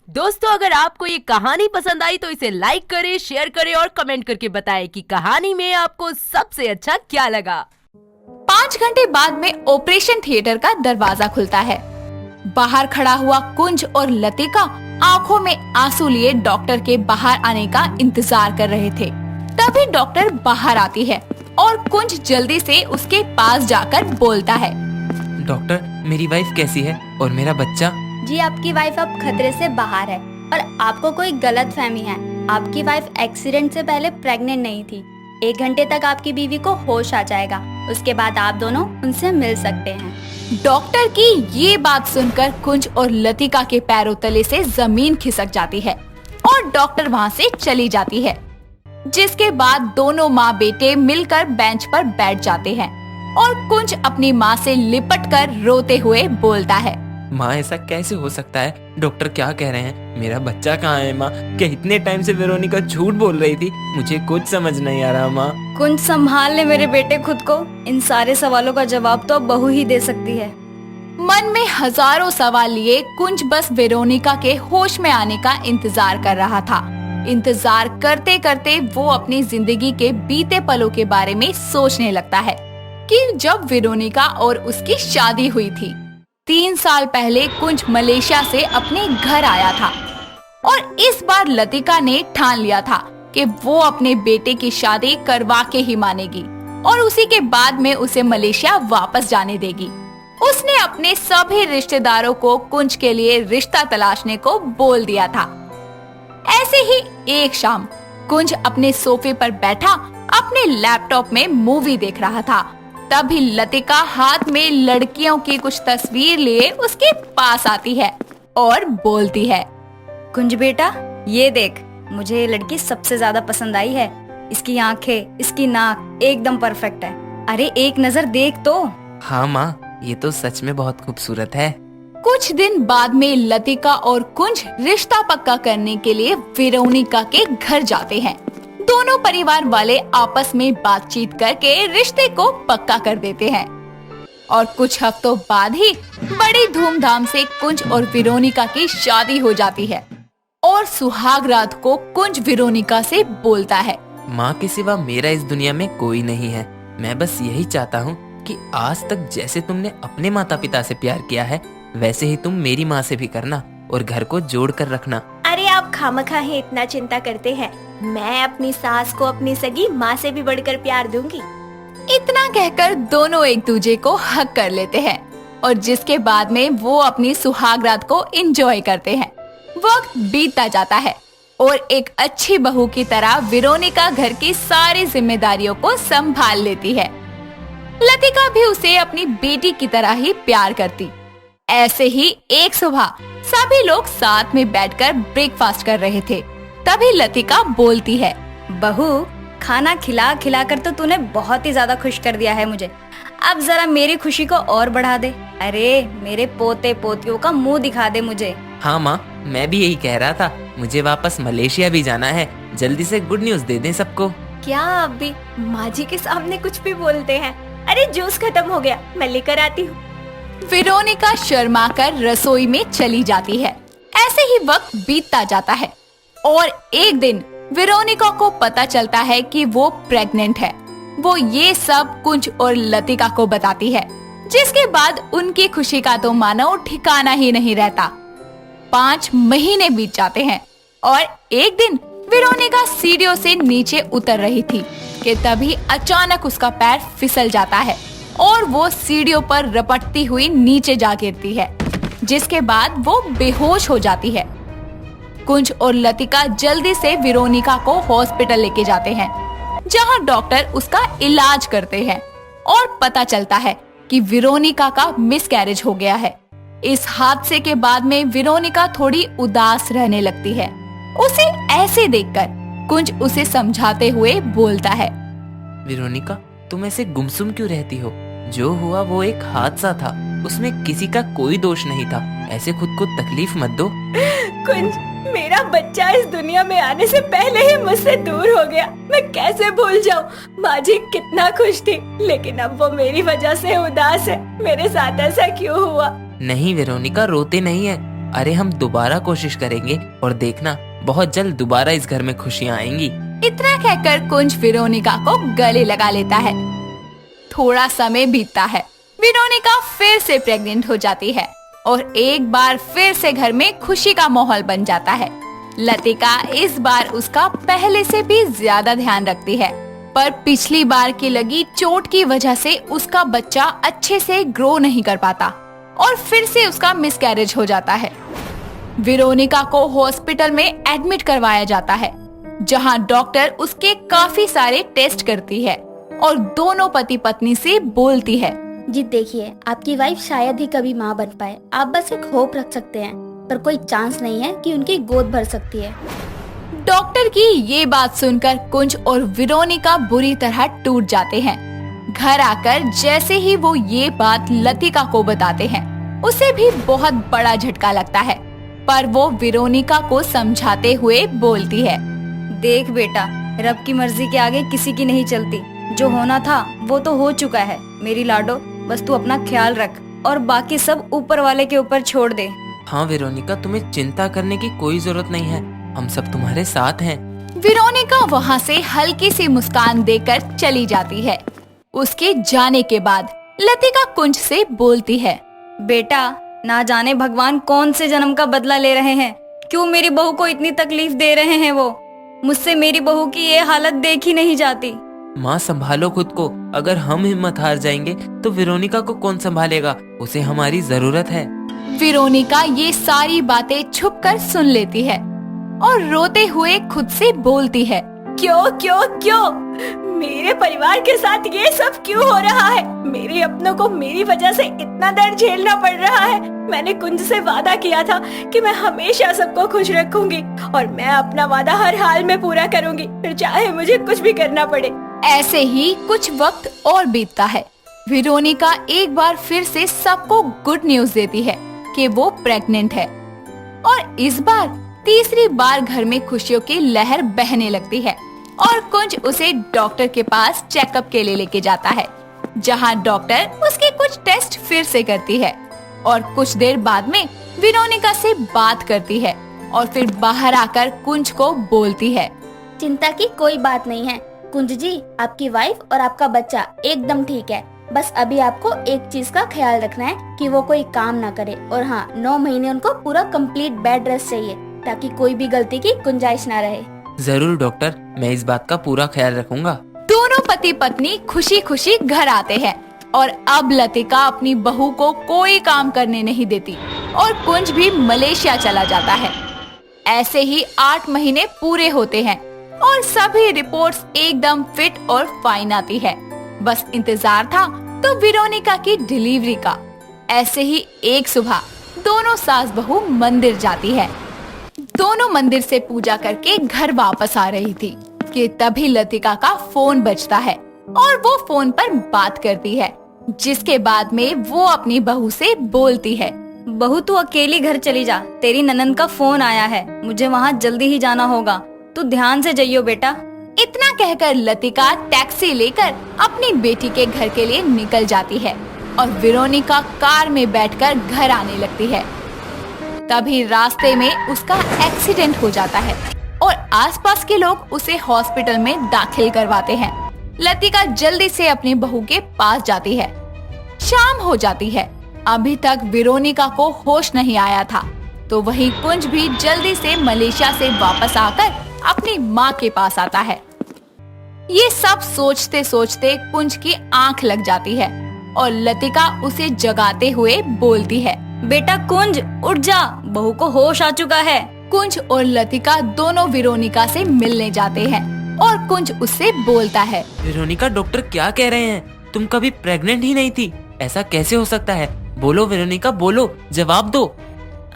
दोस्तों, अगर आपको ये कहानी पसंद आई तो इसे लाइक करें, शेयर करें और कमेंट करके बताएं कि कहानी में आपको सबसे अच्छा क्या लगा। 5 घंटे बाद में ऑपरेशन थिएटर का दरवाजा खुलता है। बाहर खड़ा हुआ कुंज और लतिका आंखों में आंसू लिए डॉक्टर के बाहर आने का इंतजार कर रहे थे। तभी डॉक्टर बाहर आती है और कुंज जल्दी से उसके पास जाकर बोलता है, डॉक्टर, मेरी वाइफ कैसी है और मेरा बच्चा? जी, आपकी वाइफ अब खतरे से बाहर है और आपको कोई गलत फहमी है। आपकी वाइफ एक्सीडेंट से पहले प्रेग्नेंट नहीं थी। 1 घंटे तक आपकी बीवी को होश आ जाएगा, उसके बाद आप दोनों उनसे मिल सकते हैं। डॉक्टर की ये बात सुनकर कुंज और लतिका के पैरों तले से जमीन खिसक जाती है और डॉक्टर वहाँ से चली जाती है। जिसके बाद दोनों माँ बेटे मिलकर बेंच पर बैठ जाते हैं और कुंज अपनी माँ से लिपटकर रोते हुए बोलता है, माँ, ऐसा कैसे हो सकता है? डॉक्टर क्या कह रहे हैं? मेरा बच्चा कहाँ है माँ? क्या इतने टाइम से वेरोनिका झूठ बोल रही थी? मुझे कुछ समझ नहीं आ रहा माँ। कुंज, संभाल ले मेरे बेटे खुद को। इन सारे सवालों का जवाब तो अब बहू ही दे सकती है। मन में हजारों सवाल लिए कुंज बस वेरोनिका के होश में आने का इंतजार कर रहा था। इंतजार करते करते वो अपनी जिंदगी के बीते पलों के बारे में सोचने लगता है कि जब वेरोनिका और उसकी शादी हुई थी। 3 साल पहले कुंज मलेशिया से अपने घर आया था और इस बार लतिका ने ठान लिया था कि वो अपने बेटे की शादी करवा के ही मानेगी और उसी के बाद में उसे मलेशिया वापस जाने देगी। उसने अपने सभी रिश्तेदारों को कुंज के लिए रिश्ता तलाशने को बोल दिया था। ऐसे ही एक शाम कुंज अपने सोफे पर बैठा अपने लैपटॉप में मूवी देख रहा था। तभी लतिका हाथ में लड़कियों की कुछ तस्वीर लिए उसके पास आती है और बोलती है, कुंज बेटा, ये देख, मुझे ये लड़की सबसे ज्यादा पसंद आई है। इसकी आंखें, इसकी नाक एकदम परफेक्ट है। अरे एक नजर देख तो। हाँ माँ, ये तो सच में बहुत खूबसूरत है। कुछ दिन बाद में लतिका और कुंज रिश्ता पक्का करने के लिए वेरोनिका के घर जाते हैं। दोनों परिवार वाले आपस में बातचीत करके रिश्ते को पक्का कर देते हैं और कुछ हफ्तों बाद ही बड़ी धूमधाम से कुंज और वेरोनिका की शादी हो जाती है। और सुहाग रात को कुंज वेरोनिका से बोलता है, माँ के सिवा मेरा इस दुनिया में कोई नहीं है। मैं बस यही चाहता हूँ कि आज तक जैसे तुमने अपने माता पिता से प्यार किया है, वैसे ही तुम मेरी माँ से भी करना और घर को जोड़ कर रखना। अरे आप खामखा ही इतना चिंता करते हैं। मैं अपनी सास को अपनी सगी माँ से भी बढ़कर प्यार दूंगी। इतना कहकर दोनों एक दूजे को हक कर लेते हैं और जिसके बाद में वो अपनी सुहाग रात को एंजॉय करते हैं। वक्त बीतता जाता है और एक अच्छी बहू की तरह वेरोनिका घर की सारी जिम्मेदारियों को संभाल लेती है। लतिका भी उसे अपनी बेटी की तरह ही प्यार करती। ऐसे ही एक सुबह सभी लोग साथ में बैठकर ब्रेकफास्ट कर रहे थे। तभी लतिका बोलती है, बहू, खाना खिला खिला कर तो तूने बहुत ही ज्यादा खुश कर दिया है मुझे। अब जरा मेरी खुशी को और बढ़ा दे। अरे मेरे पोते पोतियों का मुंह दिखा दे मुझे। हाँ माँ, मैं भी यही कह रहा था। मुझे वापस मलेशिया भी जाना है। जल्दी से गुड न्यूज दे दें सबको। क्या आप भी माँ जी के सामने कुछ भी बोलते हैं? अरे जूस खत्म हो गया, मैं लेकर आती हूँ। वेरोनिका शर्माकर रसोई में चली जाती है। ऐसे ही वक्त बीतता जाता है और एक दिन वेरोनिका को पता चलता है कि वो प्रेग्नेंट है। वो ये सब कुंज और लतिका को बताती है, जिसके बाद उनकी खुशी का तो मानो ठिकाना ही नहीं रहता। 5 महीने बीत जाते हैं और एक दिन वेरोनिका सीढ़ियों से नीचे उतर रही थी कि तभी अचानक उसका पैर फिसल जाता है और वो सीढ़ियों पर रपटती हुई नीचे जा गिरती है, जिसके बाद वो बेहोश हो जाती है। कुंज और लतिका जल्दी से वेरोनिका को हॉस्पिटल लेके जाते हैं, जहां डॉक्टर उसका इलाज करते हैं और पता चलता है कि वेरोनिका का मिसकैरेज हो गया है। इस हादसे के बाद में वेरोनिका थोड़ी उदास रहने लगती है। उसे ऐसे देखकर कुंज उसे समझाते हुए बोलता है, वेरोनिका, तुम ऐसे गुमसुम क्यों रहती हो? जो हुआ वो एक हादसा था, उसमें किसी का कोई दोष नहीं था। ऐसे खुद को तकलीफ मत दो। कुंज, मेरा बच्चा इस दुनिया में आने से पहले ही मुझसे दूर हो गया। मैं कैसे भूल जाऊं? माँ जी कितना खुश थी, लेकिन अब वो मेरी वजह से उदास है। मेरे साथ ऐसा क्यों हुआ? नहीं वेरोनिका, रोते नहीं है। अरे हम दोबारा कोशिश करेंगे और देखना बहुत जल्द दोबारा इस घर में खुशियाँ आएंगी। इतना कहकर कुंज वेरोनिका को गले लगा लेता है। थोड़ा समय बीतता है, वेरोनिका फिर से प्रेग्नेंट हो जाती है और एक बार फिर से घर में खुशी का माहौल बन जाता है। लतिका इस बार उसका पहले से भी ज्यादा ध्यान रखती है, पर पिछली बार की लगी चोट की वजह से उसका बच्चा अच्छे से ग्रो नहीं कर पाता और फिर से उसका मिसकैरेज हो जाता है। वेरोनिका को हॉस्पिटल में एडमिट करवाया जाता है, जहां डॉक्टर उसके काफी सारे टेस्ट करती है और दोनों पति पत्नी से बोलती है। जी देखिए, आपकी वाइफ शायद ही कभी माँ बन पाए। आप बस एक होप रख सकते हैं, पर कोई चांस नहीं है कि उनकी गोद भर सकती है। डॉक्टर की ये बात सुनकर कुंज और वेरोनिका बुरी तरह टूट जाते हैं। घर आकर जैसे ही वो ये बात लतिका को बताते हैं, उसे भी बहुत बड़ा झटका लगता है, पर वो वेरोनिका को समझाते हुए बोलती है। देख बेटा, रब की मर्जी के आगे किसी की नहीं चलती। जो होना था वो तो हो चुका है। मेरी लाडो, बस तू अपना ख्याल रख और बाकी सब ऊपर वाले के ऊपर छोड़ दे। हाँ वेरोनिका, तुम्हें चिंता करने की कोई जरूरत नहीं है, हम सब तुम्हारे साथ हैं। वेरोनिका वहाँ से हल्की सी मुस्कान देकर चली जाती है। उसके जाने के बाद लतिका कुंज से बोलती है। बेटा, ना जाने भगवान कौन से जन्म का बदला ले रहे हैं। क्यों मेरी बहू को इतनी तकलीफ दे रहे हैं वो। मुझसे मेरी बहू की ये हालत देखी नहीं जाती। माँ संभालो खुद को, अगर हम हिम्मत हार जाएंगे तो वेरोनिका को कौन संभालेगा, उसे हमारी जरूरत है। वेरोनिका ये सारी बातें छुपकर सुन लेती है और रोते हुए खुद से बोलती है। क्यों क्यों क्यों मेरे परिवार के साथ ये सब क्यों हो रहा है। मेरे अपनों को मेरी वजह से इतना दर्द झेलना पड़ रहा है। मैंने कुंज से वादा किया था कि मैं हमेशा सबको खुश रखूंगी और मैं अपना वादा हर हाल में पूरा करूंगी, फिर चाहे मुझे कुछ भी करना पड़े। ऐसे ही कुछ वक्त और बीतता है। वेरोनिका एक बार फिर से सबको गुड न्यूज देती है कि वो प्रेग्नेंट है और इस बार तीसरी बार घर में खुशियों की लहर बहने लगती है और कुंज उसे डॉक्टर के पास चेकअप के लिए लेके जाता है, जहां डॉक्टर उसके कुछ टेस्ट फिर से करती है और कुछ देर बाद में वेरोनिका से बात करती है और फिर बाहर आकर कुंज को बोलती है। चिंता की कोई बात नहीं है कुंज जी, आपकी वाइफ और आपका बच्चा एकदम ठीक है। बस अभी आपको एक चीज का ख्याल रखना है कि वो कोई काम ना करे, और हाँ, 9 महीने उनको पूरा कंप्लीट बेड रेस्ट चाहिए ताकि कोई भी गलती की गुंजाइश ना रहे। जरूर डॉक्टर, मैं इस बात का पूरा ख्याल रखूंगा। दोनों पति पत्नी खुशी खुशी घर आते हैं और अब लतिका अपनी बहू को कोई काम करने नहीं देती और कुंज भी मलेशिया चला जाता है। ऐसे ही 8 महीने पूरे होते हैं और सभी रिपोर्ट्स एकदम फिट और फाइन आती है। बस इंतजार था तो वेरोनिका की डिलीवरी का। ऐसे ही एक सुबह दोनों सास बहू मंदिर जाती है। दोनों मंदिर से पूजा करके घर वापस आ रही थी कि तभी लतिका का फोन बजता है और वो फोन पर बात करती है, जिसके बाद में वो अपनी बहू से बोलती है। बहू, तू अकेली घर चली जा, तेरी ननंद का फोन आया है, मुझे वहाँ जल्दी ही जाना होगा, तू ध्यान से जाइयो बेटा। इतना कहकर लतिका टैक्सी लेकर अपनी बेटी के घर के लिए निकल जाती है और वेरोनिका कार में बैठकर घर आने लगती है। तभी रास्ते में उसका एक्सीडेंट हो जाता है और आसपास के लोग उसे हॉस्पिटल में दाखिल करवाते हैं। लतिका जल्दी से अपनी बहू के पास जाती है। शाम हो जाती है। अभी तक वेरोनिका को होश नहीं आया था, तो वही कुंज भी जल्दी से मलेशिया से वापस आकर अपनी माँ के पास आता है। ये सब सोचते सोचते कुंज की आंख लग जाती है और लतिका उसे जगाते हुए बोलती है। बेटा कुंज, उठ जा, बहू को होश आ चुका है। कुंज और लतिका दोनों वेरोनिका से मिलने जाते हैं और कुंज उससे बोलता है। वेरोनिका, डॉक्टर क्या कह रहे हैं? तुम कभी प्रेग्नेंट ही नहीं थी, ऐसा कैसे हो सकता है? बोलो वेरोनिका, बोलो, जवाब दो।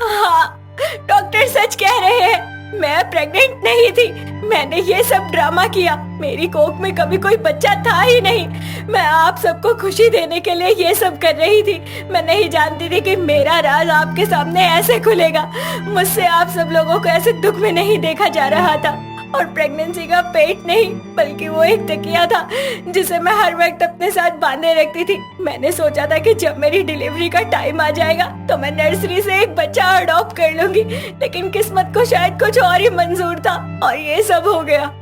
हाँ, डॉक्टर सच कह रहे हैं, मैं प्रेग्नेंट नहीं थी। मैंने ये सब ड्रामा किया, मेरी कोख में कभी कोई बच्चा था ही नहीं। मैं आप सबको खुशी देने के लिए ये सब कर रही थी। मैं नहीं जानती थी कि मेरा राज आपके सामने ऐसे खुलेगा। मुझसे आप सब लोगों को ऐसे दुख में नहीं देखा जा रहा था। और प्रेगनेंसी का पेट नहीं बल्कि वो एक तकिया था जिसे मैं हर वक्त अपने साथ बांधे रखती थी। मैंने सोचा था कि जब मेरी डिलीवरी का टाइम आ जाएगा तो मैं नर्सरी से एक बच्चा अडॉप्ट कर लूंगी, लेकिन किस्मत को शायद कुछ और ही मंजूर था और ये सब हो गया।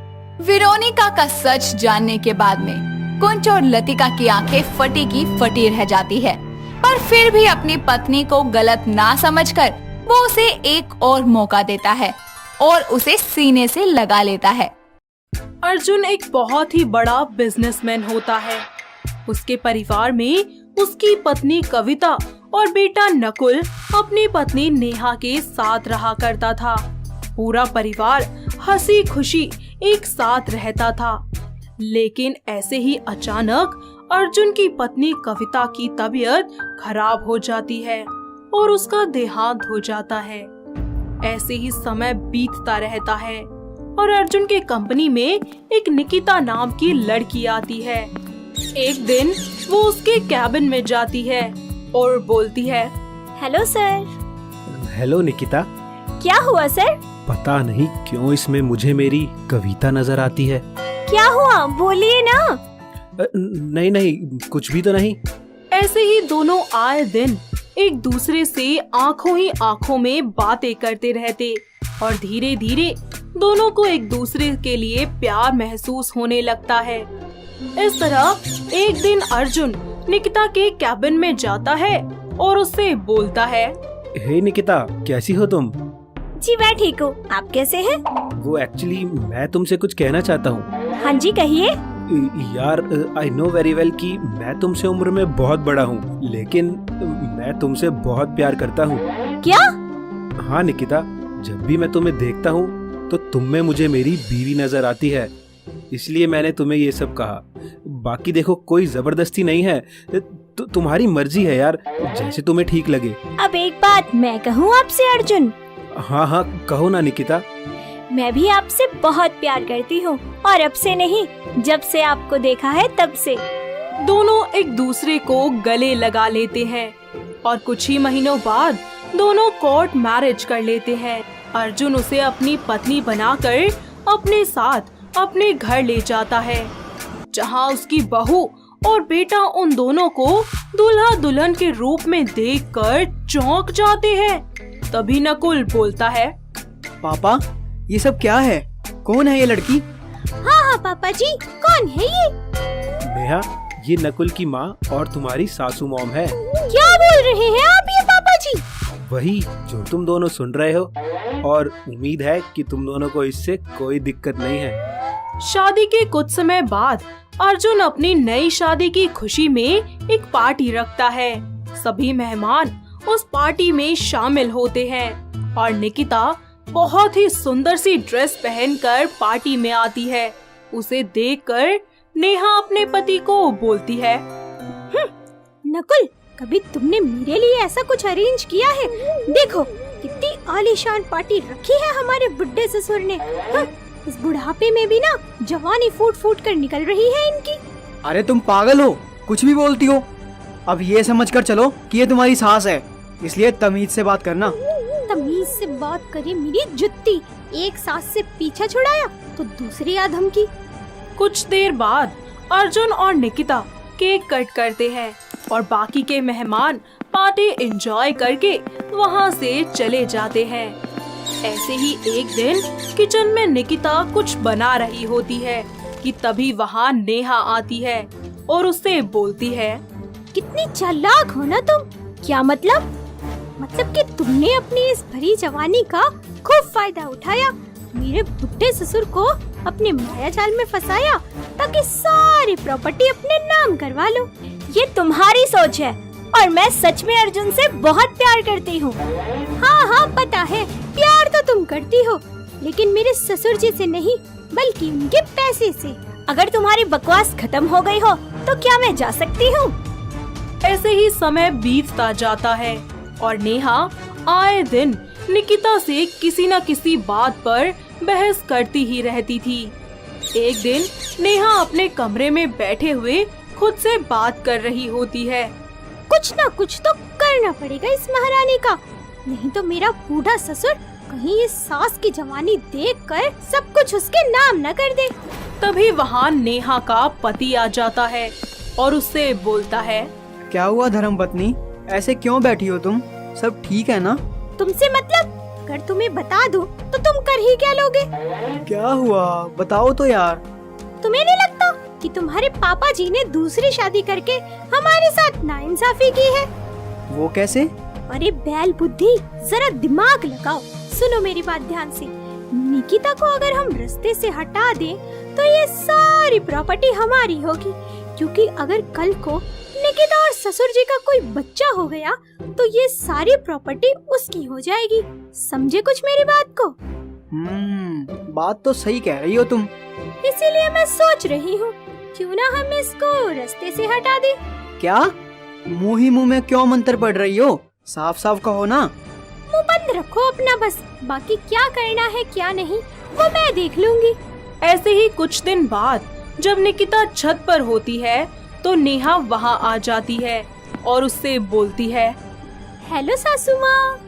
वेरोनिका का सच जानने के बाद में कुंज और लतिका की आंखें फटी की फटी रह जाती है, पर फिर भी अपनी पत्नी को गलत ना समझकर वो उसे एक और मौका देता है और उसे सीने से लगा लेता है। अर्जुन एक बहुत ही बड़ा बिजनेसमैन होता है। उसके परिवार में उसकी पत्नी कविता और बेटा नकुल अपनी पत्नी नेहा के साथ रहा करता था। पूरा परिवार हंसी खुशी एक साथ रहता था। लेकिन ऐसे ही अचानक अर्जुन की पत्नी कविता की तबीयत खराब हो जाती है और उसका देहांत हो जाता है। ऐसे ही समय बीतता रहता है और अर्जुन के कंपनी में एक निकिता नाम की लड़की आती है। एक दिन वो उसके कैबिन में जाती है और बोलती है, हेलो सर। हेलो निकिता। क्या हुआ सर? पता नहीं क्यों इसमें मुझे मेरी कविता नजर आती है। क्या हुआ, बोलिए ना। नहीं कुछ भी तो नहीं। ऐसे ही दोनों आए दिन एक दूसरे से आंखों ही आंखों में बातें करते रहते और धीरे धीरे दोनों को एक दूसरे के लिए प्यार महसूस होने लगता है। इस तरह एक दिन अर्जुन निकिता के कैबिन में जाता है और उससे बोलता है, हे निकिता, कैसी हो तुम? जी मैं ठीक हूँ, आप कैसे हैं? वो एक्चुअली मैं तुमसे कुछ कहना चाहता हूँ। हाँ जी कहिए। यार आई नो वेरी वेल कि मैं तुमसे उम्र में बहुत बड़ा हूँ, लेकिन मैं तुमसे बहुत प्यार करता हूँ। क्या? हाँ निकिता, जब भी मैं तुम्हें देखता हूँ तो तुम में मुझे मेरी बीवी नजर आती है, इसलिए मैंने तुम्हें ये सब कहा। बाकी देखो, कोई जबरदस्ती नहीं है, तुम्हारी मर्जी है यार, जैसे तुम्हें ठीक लगे। अब एक बात मैं कहूँ आपसे अर्जुन? हाँ कहो ना निकिता। मैं भी आपसे बहुत प्यार करती हूँ और अब से नहीं, जब से आपको देखा है तब से। दोनों एक दूसरे को गले लगा लेते हैं और कुछ ही महीनों बाद दोनों कोर्ट मैरिज कर लेते हैं। अर्जुन उसे अपनी पत्नी बनाकर अपने साथ अपने घर ले जाता है, जहाँ उसकी बहू और बेटा उन दोनों को दूल्हा दुल्हन के रूप में देखकर चौंक जाते हैं। तभी नकुल बोलता है, पापा ये सब क्या है? कौन है ये लड़की? हाँ पापा जी, कौन है ये? नेहा, ये नकुल की माँ और तुम्हारी सासू मॉम है। क्या बोल रहे हैं आप ये पापा जी? वही जो तुम दोनों सुन रहे हो, और उम्मीद है कि तुम दोनों को इससे कोई दिक्कत नहीं है। शादी के कुछ समय बाद अर्जुन अपनी नई शादी की खुशी में एक पार्टी रखता है। सभी मेहमान उस पार्टी में शामिल होते हैं और निकिता बहुत ही सुंदर सी ड्रेस पहनकर पार्टी में आती है। उसे देखकर नेहा अपने पति को बोलती है, नकुल, कभी तुमने मेरे लिए ऐसा कुछ अरेंज किया है? देखो कितनी आलीशान पार्टी रखी है हमारे बुड्ढे ससुर ने। इस बुढ़ापे में भी ना जवानी फूट फूट कर निकल रही है इनकी। अरे तुम पागल हो, कुछ भी बोलती हो। अब ये समझकर चलो कि ये तुम्हारी सास है, इसलिए तमीज से बात करना। तमीज से बात करे मेरी जुत्ती। एक सास से पीछा छुड़ाया तो दूसरी आ धमकी। कुछ देर बाद अर्जुन और निकिता केक कट करते हैं और बाकी के मेहमान पार्टी एंजॉय करके वहाँ से चले जाते हैं। ऐसे ही एक दिन किचन में निकिता कुछ बना रही होती है कि तभी वहाँ नेहा आती है और उससे बोलती है, कितनी चालाक हो ना तुम। क्या मतलब कि तुमने अपनी इस भरी जवानी का खूब फायदा उठाया, मेरे बुढ़े ससुर को अपने माया जाल में फंसाया ताकि सारी प्रॉपर्टी अपने नाम करवा लो। ये तुम्हारी सोच है और मैं सच में अर्जुन से बहुत प्यार करती हूँ। हाँ पता है, प्यार तो तुम करती हो, लेकिन मेरे ससुर जी से नहीं बल्कि उनके पैसे से। अगर तुम्हारी बकवास खत्म हो गई हो तो क्या मैं जा सकती हूँ? ऐसे ही समय बीतता जाता है और नेहा आए दिन निकिता से किसी न किसी बात पर बहस करती ही रहती थी। एक दिन नेहा अपने कमरे में बैठे हुए खुद से बात कर रही होती है। कुछ ना कुछ तो करना पड़ेगा इस महारानी का, नहीं तो मेरा बूढ़ा ससुर कहीं इस सास की जवानी देखकर सब कुछ उसके नाम न कर दे। तभी वहाँ नेहा का पति आ जाता है और उससे बोलता है, क्या हुआ धर्मपत्नी, ऐसे क्यों बैठी हो तुम? सब ठीक है ना? तुमसे मतलब? अगर तुम्हें बता दूं तो तुम कर ही क्या लोगे? क्या हुआ, बताओ तो यार। तुम्हें नहीं लगता कि तुम्हारे पापा जी ने दूसरी शादी करके हमारे साथ नाइंसाफी की है? वो कैसे? अरे बैल बुद्धि, जरा दिमाग लगाओ। सुनो मेरी बात ध्यान से। निकिता को अगर हम रास्ते से हटा दें तो ये सारी प्रॉपर्टी हमारी होगी, क्योंकि अगर कल को निकिता और ससुर जी का कोई बच्चा हो गया तो ये सारी प्रॉपर्टी उसकी हो जाएगी। समझे कुछ मेरी बात को? बात तो सही कह रही हो तुम। इसीलिए मैं सोच रही हूँ क्यों ना हम इसको रास्ते से हटा दें। क्या? मुंह ही मुंह में क्यों मंत्र पढ़ रही हो? साफ साफ कहो ना। मुंह बंद रखो अपना बस, बाकी क्या करना है क्या नहीं वो मैं देख लूंगी। ऐसे ही कुछ दिन बाद जब निकिता छत पर होती है तो नेहा वहाँ आ जाती है और उससे बोलती है, हेलो सासू माँ।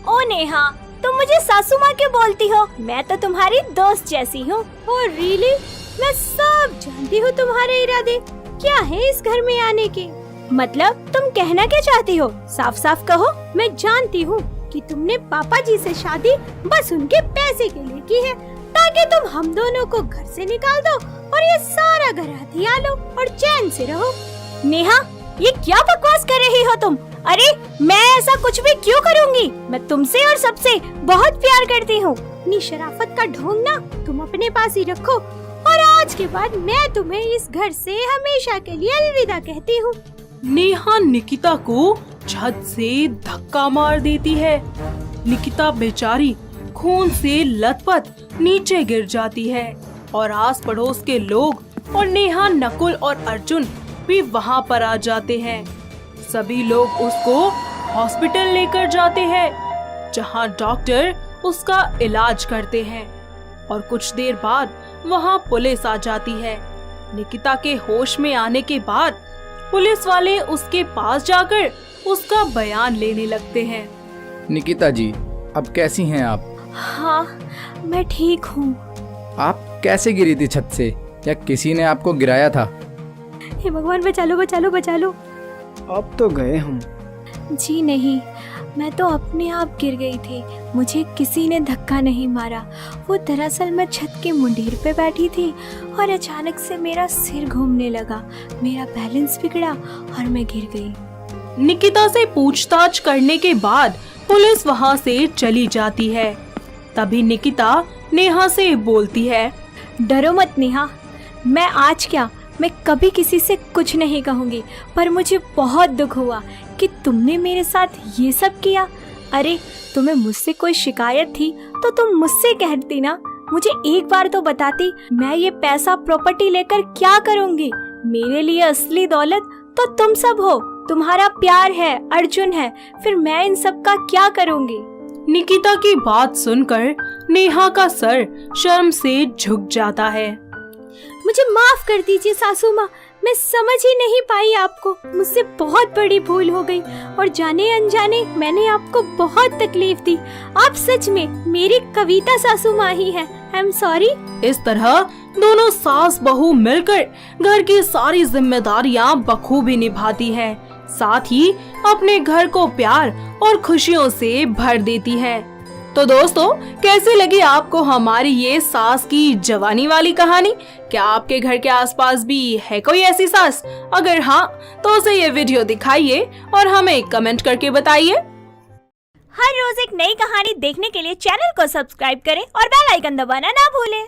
ओ नेहा, तुम मुझे सासू माँ क्यों बोलती हो? मैं तो तुम्हारी दोस्त जैसी हूँ। Oh really? मैं सब जानती हूँ तुम्हारे इरादे क्या है इस घर में आने के। मतलब तुम कहना क्या चाहती हो? साफ साफ कहो। मैं जानती हूँ कि तुमने पापा जी से शादी बस उनके पैसे के लिए की है, ताकि तुम हम दोनों को घर से निकाल दो और ये सारा घर हथिया लो और चैन से रहो। नेहा, ये क्या बकवास कर रही हो तुम? अरे मैं ऐसा कुछ भी क्यों करूँगी? मैं तुमसे और सबसे बहुत प्यार करती हूँ। अपनी शराफत का ढोंग ना तुम अपने पास ही रखो और आज के बाद मैं तुम्हें इस घर से हमेशा के लिए अलविदा कहती हूँ। नेहा निकिता को छत से धक्का मार देती है। निकिता बेचारी खून से लथपथ नीचे गिर जाती है और आस पड़ोस के लोग और नेहा, नकुल और अर्जुन भी वहाँ पर आ जाते हैं। सभी लोग उसको हॉस्पिटल लेकर जाते हैं, जहाँ डॉक्टर उसका इलाज करते हैं और कुछ देर बाद वहाँ पुलिस आ जाती है। निकिता के होश में आने के बाद पुलिस वाले उसके पास जाकर उसका बयान लेने लगते हैं। निकिता जी, अब कैसी हैं आप? हाँ, मैं ठीक हूँ। आप कैसे गिरी थी छत से, या किसी ने आपको गिराया था? हे भगवान, बचा लो बचा लो बचा लो। अब तो गए हम। जी नहीं, मैं तो अपने आप गिर गई थी, मुझे किसी ने धक्का नहीं मारा। वो दरअसल मैं छत के मुंडेर पे बैठी थी और अचानक से मेरा सिर घूमने लगा, मेरा बैलेंस बिगड़ा और मैं गिर गई। निकिता से पूछताछ करने के बाद पुलिस वहाँ से चली जाती है। तभी निकिता नेहा से बोलती है, डरो मत नेहा, मैं आज क्या, मैं कभी किसी से कुछ नहीं कहूँगी, पर मुझे बहुत दुख हुआ कि तुमने मेरे साथ ये सब किया। अरे तुम्हें मुझसे कोई शिकायत थी तो तुम मुझसे कहती ना, मुझे एक बार तो बताती। मैं ये पैसा प्रॉपर्टी लेकर क्या करूँगी? मेरे लिए असली दौलत तो तुम सब हो, तुम्हारा प्यार है, अर्जुन है, फिर मैं इन सब का क्या करूँगी? निकिता की बात सुनकर नेहा का सर शर्म से झुक जाता है। मुझे माफ कर दीजिए सासू माँ, मैं समझ ही नहीं पाई आपको, मुझसे बहुत बड़ी भूल हो गई और जाने अनजाने मैंने आपको बहुत तकलीफ दी। आप सच में मेरी कविता सासू माँ ही हैं। I am sorry. इस तरह दोनों सास बहू मिलकर घर की सारी जिम्मेदारियां बखूबी निभाती हैं, साथ ही अपने घर को प्यार और खुशियों से भर देती है। तो दोस्तों, कैसी लगी आपको हमारी ये सास की जवानी वाली कहानी? क्या आपके घर के आसपास भी है कोई ऐसी सास? अगर हाँ, तो उसे ये वीडियो दिखाइए और हमें कमेंट करके बताइए। हर रोज एक नई कहानी देखने के लिए चैनल को सब्सक्राइब करें और बेल आइकन दबाना ना भूलें।